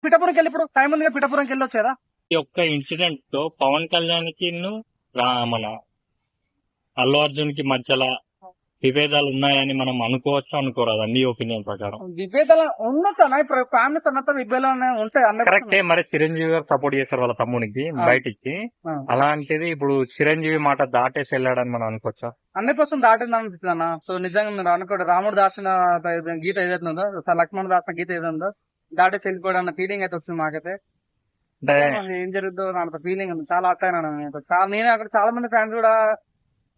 పిఠాపురంకి వెళ్ళి ఇప్పుడు టైం ఉందిగా పిఠాపురంకి వెళ్ళి వచ్చేదా? ఈ ఒక్క ఇన్సిడెంట్ తో పవన్ కళ్యాణ్ కి మన అల్లు అర్జున్ కి మధ్యలో విభేదాలు ఉన్నాయని మనం అనుకోవచ్చు అనుకోరాదు నీ ఒపీనియన్ ప్రకారం? విభేదాలు ఉండొచ్చు అన్న, ఇప్పుడు ఫ్యామిలీస్ అన్నంత విభేదాలు ఉంటాయి అన్న. కరెక్టే, మరి చిరంజీవి గారు సపోర్ట్ చేశారు వాళ్ళ తమ్మునికి బయటికి. అలాంటిది ఇప్పుడు చిరంజీవి మాట దాటేసి వెళ్ళాడని మనం అనుకోవచ్చా? 100% దాటింది అనిపిస్తుంది అన్న. సో నిజంగా మీరు అనుకోండి, రాముడు దాచిన గీత ఏదైతుందో, లక్ష్మణుడు దాచిన గీత ఏదైందో దాటేసి వెళ్ళిపోవడం అన్న ఫీలింగ్ అయితే వచ్చింది మాకైతే. ఏం జరుగుతుందో అంత ఫీలింగ్ ఉంది, చాలా అట్ట చాలా. నేనే అక్కడ చాలా మంది ఫ్యాన్స్ కూడా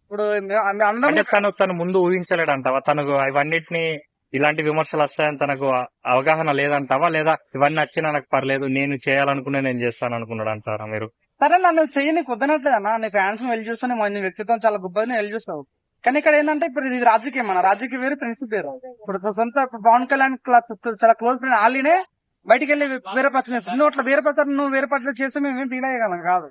ఇప్పుడు అంటే తను ముందు ఊహించలేడంటావా? తనకు ఇవన్నిటిని ఇలాంటి విమర్శలు వస్తాయని తనకు అవగాహన లేదంటావా? లేదా ఇవన్నీ వచ్చినా నాకు పర్లేదు, నేను చేయాలనుకునే నేను చేస్తాను అనుకున్నాడు అంటారా మీరు? సరే నన్ను చెయ్యి కుదరట్లేదు అన్న, నీ ఫ్యాన్స్ వెళ్ళి చూస్తాను, నీ వ్యక్తిత్వం చాలా గొప్పని వెళ్ళి చూస్తావు. కానీ ఇక్కడ ఏంటంటే ఇప్పుడు ఇది రాజకీయం అన్న, రాజకీయ వేరు ఫ్రెండ్షిప్ వేరు. ఇప్పుడు సొంత పవన్ కళ్యాణ్ చాలా క్లోజ్ ఫ్రెండ్ వాళ్ళనే బయటికి వెళ్ళి వేరే పత్రం చేస్తాను. నువ్వు అట్లా వేరే పత్రం నువ్వు వేరే పత్రం చేస్తే మేము ఫీల్ అయ్యగలం కాదు.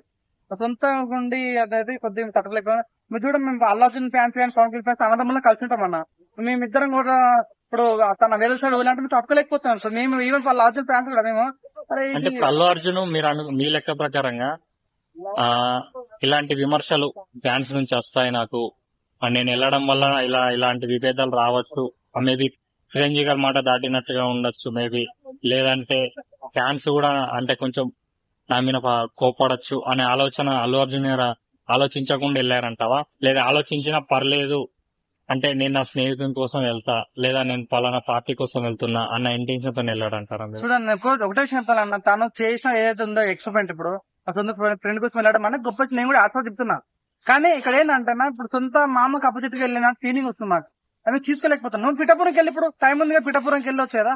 సొంత ఉండి అదైతే కొద్దిగా తట్టలేకపోయినా మీరు చూడండి, మేము అల్లు అర్జున్ ఫ్యాన్స్ కానీ పవన్ కళ్యాణ్ ఫ్యాన్స్ అన్నదమ్ములో కలిసి ఉంటాం అన్న. మేమిద్దరం కూడా ఇప్పుడు తన వేరే సైడ్ వెళ్ళాలంటే మేము తట్టుకోలేకపోతాం. సో మేము ఈవెన్ అల్లు అర్జున్ ఫ్యాన్స్ కూడా మేము అంటే అల్లు అర్జున్ మీరు మీ లెక్క ప్రకారంగా ఇలాంటి విమర్శలు ఫ్యాన్స్ నుంచి వస్తాయి నాకు, నేను వెళ్ళడం వల్ల ఇలాంటి విభేదాలు రావచ్చు, మేబీ చిరంజీవి గారి మాట దాటినట్టుగా ఉండొచ్చు మేబీ, లేదంటే ఫ్యాన్స్ కూడా అంటే కొంచెం నా మీద కోపడచ్చు అనే ఆలోచన అల్లు అర్జున్ గారు ఆలోచించకుండా వెళ్ళారంటావా? లేదా ఆలోచించినా పర్లేదు అంటే నేను నా స్నేహితుని కోసం వెళ్తా, లేదా నేను పలానా పార్టీ కోసం వెళ్తున్నా అన్న ఇంటెన్షన్ తో వెళ్ళాడంటారా? చూడండి ఒకటే విషయం చెప్పాలన్న, తను చేసిన ఏదైతే ఉందో ఎక్స్పెరిమెంట్, ఇప్పుడు సొంత ఫ్రెండ్ కోసం వెళ్ళడం అనేది గొప్ప, నేను కూడా ఆత్మ చెప్తున్నా. కానీ ఇక్కడ ఏంటంటే ఇప్పుడు సొంత మామకు అపోజిట్ గా వెళ్ళిన ఫీలింగ్ వస్తుంది మాకు, అవి తీసుకోలేకపోతాను. నువ్వు పిఠాపురంకి వెళ్ళి ఇప్పుడు టైం ఉందిగా పిఠాపురంకి వెళ్ళి వచ్చేదా?